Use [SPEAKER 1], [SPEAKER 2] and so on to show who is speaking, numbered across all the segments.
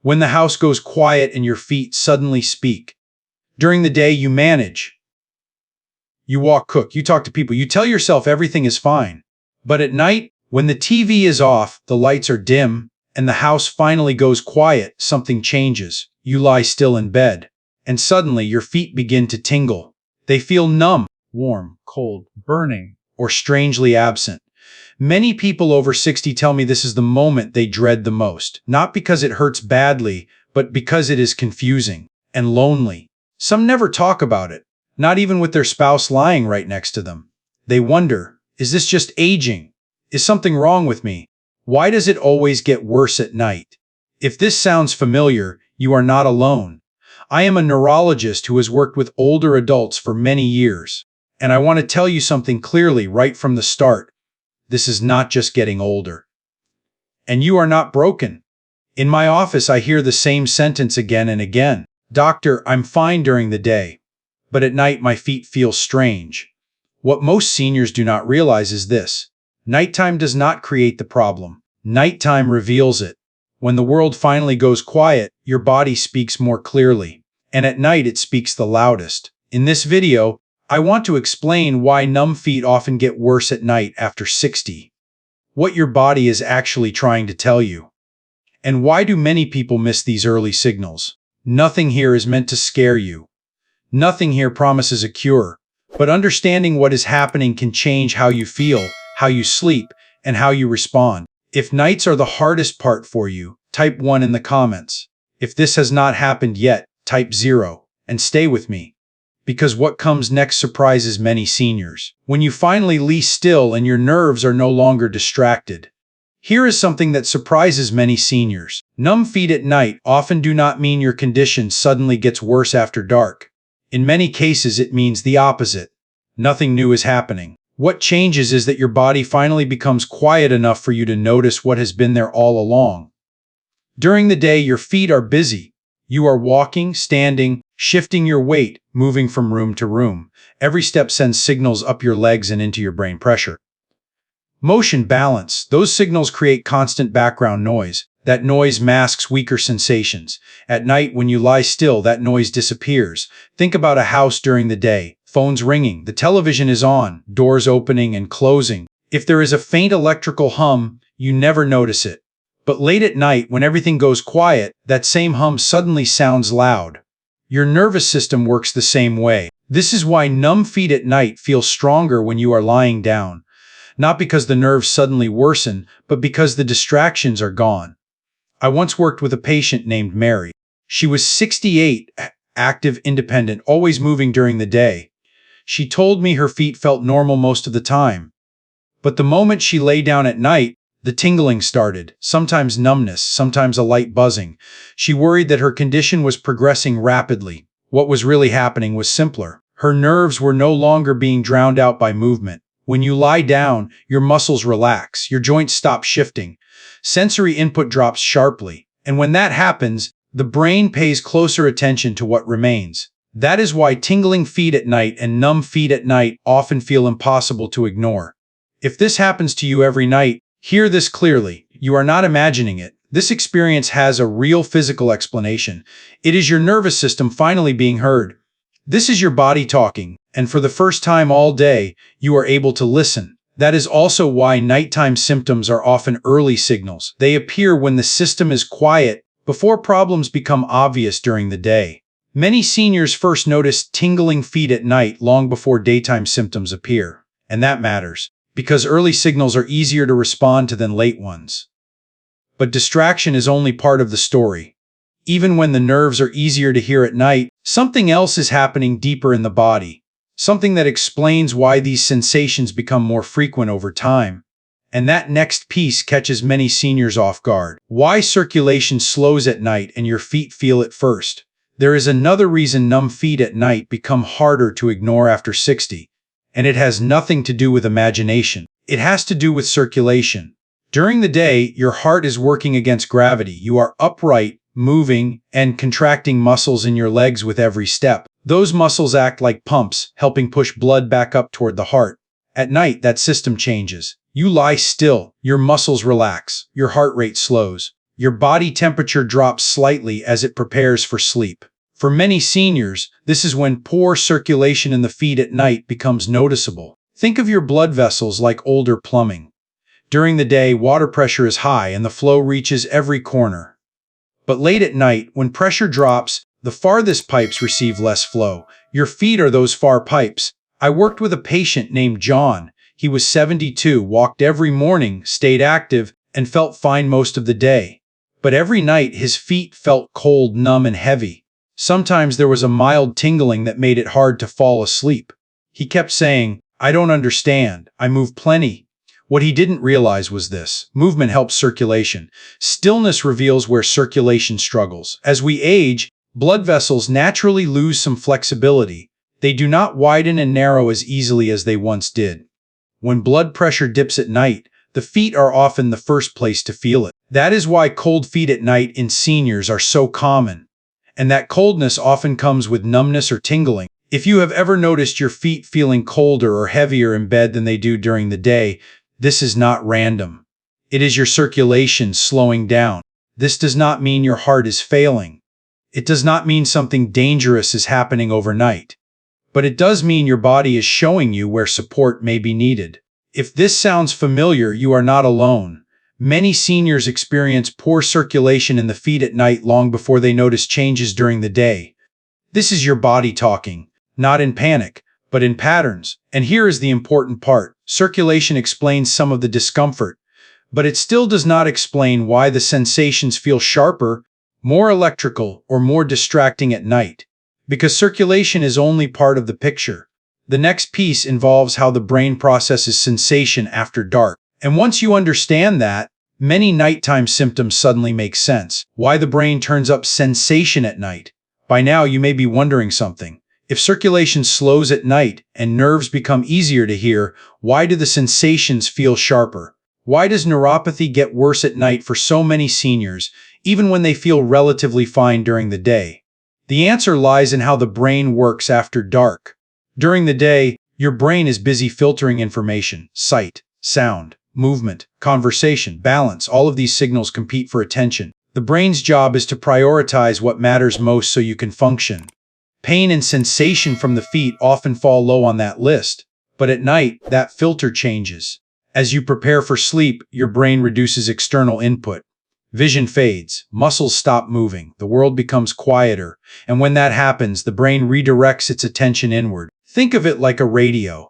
[SPEAKER 1] When the house goes quiet and your feet suddenly speak. During the day, you manage. You walk, cook, you talk to people, you tell yourself everything is fine. But at night, when the TV is off, the lights are dim, and the house finally goes quiet, something changes. You lie still in bed, and suddenly your feet begin to tingle. They feel numb, warm, cold, burning, or strangely absent. Many people over 60 tell me this is the moment they dread the most, not because it hurts badly, but because it is confusing and lonely. Some never talk about it, not even with their spouse lying right next to them. They wonder, is this just aging? Is something wrong with me? Why does it always get worse at night? If this sounds familiar, you are not alone. I am a neurologist who has worked with older adults for many years, and I want to tell you something clearly right from the start. This is not just getting older. And you are not broken. In my office, I hear the same sentence again and again. Doctor, I'm fine during the day, but at night my feet feel strange. What most seniors do not realize is this. Nighttime does not create the problem. Nighttime reveals it. When the world finally goes quiet, your body speaks more clearly. And at night it speaks the loudest. In this video, I want to explain why numb feet often get worse at night after 60. What your body is actually trying to tell you. And why do many people miss these early signals? Nothing here is meant to scare you. Nothing here promises a cure. But understanding what is happening can change how you feel, how you sleep, and how you respond. If nights are the hardest part for you, type 1 in the comments. If this has not happened yet, type 0, and stay with me. Because what comes next surprises many seniors. When you finally lie still and your nerves are no longer distracted. Here is something that surprises many seniors. Numb feet at night often do not mean your condition suddenly gets worse after dark. In many cases, it means the opposite. Nothing new is happening. What changes is that your body finally becomes quiet enough for you to notice what has been there all along. During the day, your feet are busy. You are walking, standing, shifting your weight, moving from room to room. Every step sends signals up your legs and into your brain pressure. Motion, balance. Those signals create constant background noise. That noise masks weaker sensations. At night, when you lie still, that noise disappears. Think about a house during the day. Phones ringing, the television is on, doors opening and closing. If there is a faint electrical hum, you never notice it. But late at night, when everything goes quiet, that same hum suddenly sounds loud. Your nervous system works the same way. This is why numb feet at night feel stronger when you are lying down. Not because the nerves suddenly worsen, but because the distractions are gone. I once worked with a patient named Mary. She was 68, active, independent, always moving during the day. She told me her feet felt normal most of the time. But the moment she lay down at night, the tingling started, sometimes numbness, sometimes a light buzzing. She worried that her condition was progressing rapidly. What was really happening was simpler. Her nerves were no longer being drowned out by movement. When you lie down, your muscles relax, your joints stop shifting. Sensory input drops sharply. And when that happens, the brain pays closer attention to what remains. That is why tingling feet at night and numb feet at night often feel impossible to ignore. If this happens to you every night, hear this clearly. You are not imagining it. This experience has a real physical explanation. It is your nervous system finally being heard. This is your body talking, and for the first time all day, you are able to listen. That is also why nighttime symptoms are often early signals. They appear when the system is quiet, before problems become obvious during the day. Many seniors first notice tingling feet at night long before daytime symptoms appear. And that matters, because early signals are easier to respond to than late ones. But distraction is only part of the story. Even when the nerves are easier to hear at night, something else is happening deeper in the body. Something that explains why these sensations become more frequent over time. And that next piece catches many seniors off guard. Why circulation slows at night and your feet feel it first. There is another reason numb feet at night become harder to ignore after 60. And it has nothing to do with imagination. It has to do with circulation. During the day, your heart is working against gravity. You are upright, moving, and contracting muscles in your legs with every step. Those muscles act like pumps, helping push blood back up toward the heart. At night, that system changes. You lie still, your muscles relax, your heart rate slows. Your body temperature drops slightly as it prepares for sleep. For many seniors, this is when poor circulation in the feet at night becomes noticeable. Think of your blood vessels like older plumbing. During the day, water pressure is high and the flow reaches every corner. But late at night, when pressure drops, the farthest pipes receive less flow. Your feet are those far pipes. I worked with a patient named John. He was 72, walked every morning, stayed active, and felt fine most of the day. But every night his feet felt cold, numb, and heavy. Sometimes there was a mild tingling that made it hard to fall asleep. He kept saying, "I don't understand. I move plenty." What he didn't realize was this: movement helps circulation. Stillness reveals where circulation struggles. As we age, blood vessels naturally lose some flexibility. They do not widen and narrow as easily as they once did. When blood pressure dips at night, the feet are often the first place to feel it. That is why cold feet at night in seniors are so common. And that coldness often comes with numbness or tingling. If you have ever noticed your feet feeling colder or heavier in bed than they do during the day, this is not random. It is your circulation slowing down. This does not mean your heart is failing. It does not mean something dangerous is happening overnight. But it does mean your body is showing you where support may be needed. If this sounds familiar, you are not alone. Many seniors experience poor circulation in the feet at night long before they notice changes during the day. This is your body talking, not in panic, but in patterns. And here is the important part. Circulation explains some of the discomfort, but it still does not explain why the sensations feel sharper, more electrical, or more distracting at night. Because circulation is only part of the picture. The next piece involves how the brain processes sensation after dark. And once you understand that, many nighttime symptoms suddenly make sense. Why the brain turns up sensation at night. By now you may be wondering something. If circulation slows at night and nerves become easier to hear, why do the sensations feel sharper? Why does neuropathy get worse at night for so many seniors, even when they feel relatively fine during the day? The answer lies in how the brain works after dark. During the day, your brain is busy filtering information: sight, sound, movement, conversation, balance. All of these signals compete for attention. The brain's job is to prioritize what matters most so you can function. Pain and sensation from the feet often fall low on that list. But at night, that filter changes. As you prepare for sleep, your brain reduces external input. Vision fades, muscles stop moving, the world becomes quieter, and when that happens, the brain redirects its attention inward. Think of it like a radio.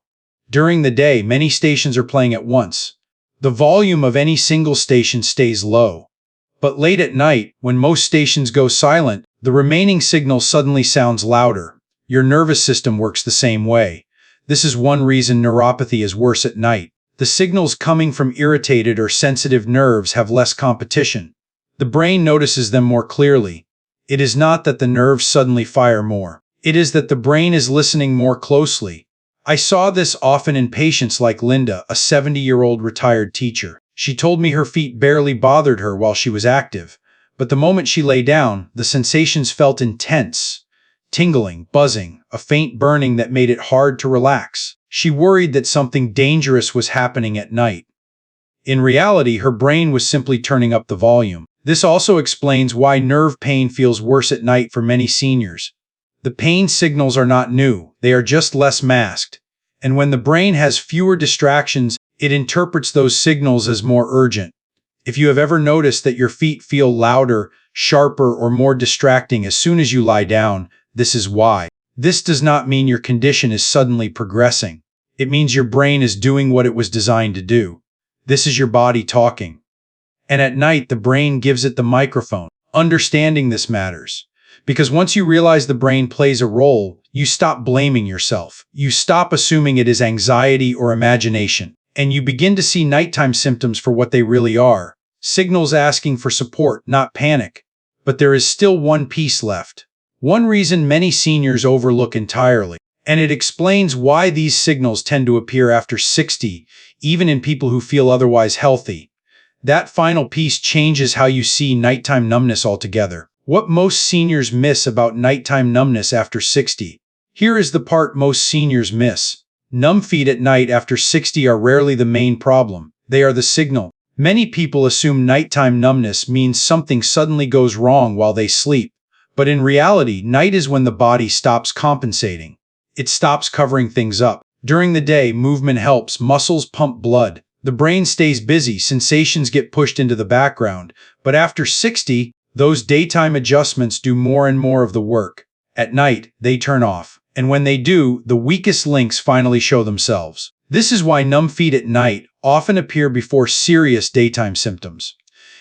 [SPEAKER 1] During the day, many stations are playing at once. The volume of any single station stays low. But late at night, when most stations go silent, the remaining signal suddenly sounds louder. Your nervous system works the same way. This is one reason neuropathy is worse at night. The signals coming from irritated or sensitive nerves have less competition. The brain notices them more clearly. It is not that the nerves suddenly fire more. It is that the brain is listening more closely. I saw this often in patients like Linda, a 70-year-old retired teacher. She told me her feet barely bothered her while she was active, but the moment she lay down, the sensations felt intense. Tingling, buzzing, a faint burning that made it hard to relax. She worried that something dangerous was happening at night. In reality, her brain was simply turning up the volume. This also explains why nerve pain feels worse at night for many seniors. The pain signals are not new, they are just less masked. And when the brain has fewer distractions, it interprets those signals as more urgent. If you have ever noticed that your feet feel louder, sharper, or more distracting as soon as you lie down, this is why. This does not mean your condition is suddenly progressing. It means your brain is doing what it was designed to do. This is your body talking. And at night, the brain gives it the microphone. Understanding this matters. Because once you realize the brain plays a role, you stop blaming yourself. You stop assuming it is anxiety or imagination. And you begin to see nighttime symptoms for what they really are. Signals asking for support, not panic. But there is still one piece left. One reason many seniors overlook entirely. And it explains why these signals tend to appear after 60, even in people who feel otherwise healthy. That final piece changes how you see nighttime numbness altogether. What most seniors miss about nighttime numbness after 60. Here is the part most seniors miss. Numb feet at night after 60 are rarely the main problem. They are the signal. Many people assume nighttime numbness means something suddenly goes wrong while they sleep, but in reality, night is when the body stops compensating. It stops covering things up. During the day, movement helps, muscles pump blood, the brain stays busy, sensations get pushed into the background, but after 60, those daytime adjustments do more and more of the work. At night, they turn off, and when they do, the weakest links finally show themselves. This is why numb feet at night often appear before serious daytime symptoms.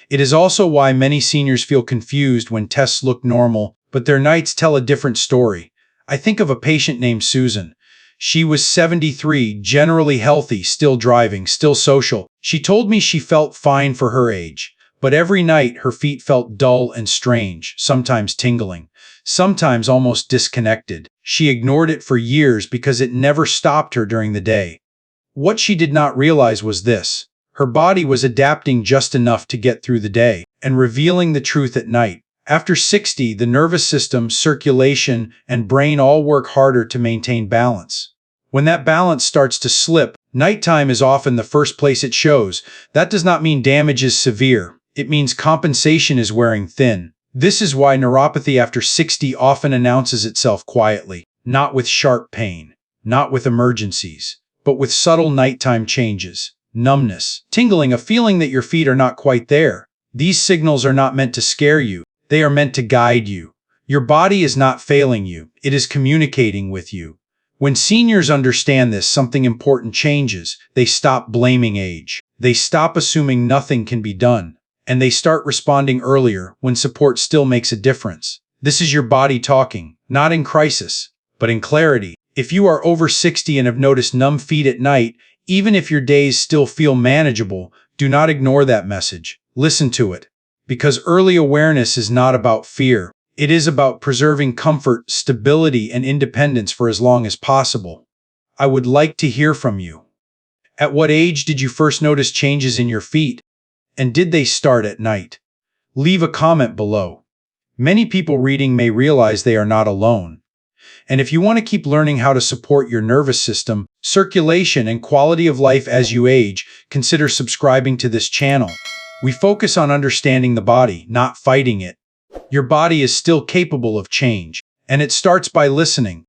[SPEAKER 1] It is also why many seniors feel confused when tests look normal, but their nights tell a different story. I think of a patient named Susan. She was 73, generally healthy, still driving, still social. She told me she felt fine for her age, but every night her feet felt dull and strange, sometimes tingling, sometimes almost disconnected. She ignored it for years because it never stopped her during the day. What she did not realize was this: her body was adapting just enough to get through the day and revealing the truth at night. After 60, the nervous system, circulation, and brain all work harder to maintain balance. When that balance starts to slip, nighttime is often the first place it shows. That does not mean damage is severe. It means compensation is wearing thin. This is why neuropathy after 60 often announces itself quietly, not with sharp pain, not with emergencies, but with subtle nighttime changes. Numbness, tingling, a feeling that your feet are not quite there. These signals are not meant to scare you. They are meant to guide you. Your body is not failing you. It is communicating with you. When seniors understand this, something important changes. They stop blaming age. They stop assuming nothing can be done. And they start responding earlier when support still makes a difference. This is your body talking, not in crisis, but in clarity. If you are over 60 and have noticed numb feet at night, even if your days still feel manageable, do not ignore that message. Listen to it. Because early awareness is not about fear. It is about preserving comfort, stability, and independence for as long as possible. I would like to hear from you. At what age did you first notice changes in your feet? And did they start at night? Leave a comment below. Many people reading may realize they are not alone. And if you want to keep learning how to support your nervous system, circulation, and quality of life as you age, consider subscribing to this channel. We focus on understanding the body, not fighting it. Your body is still capable of change, and it starts by listening.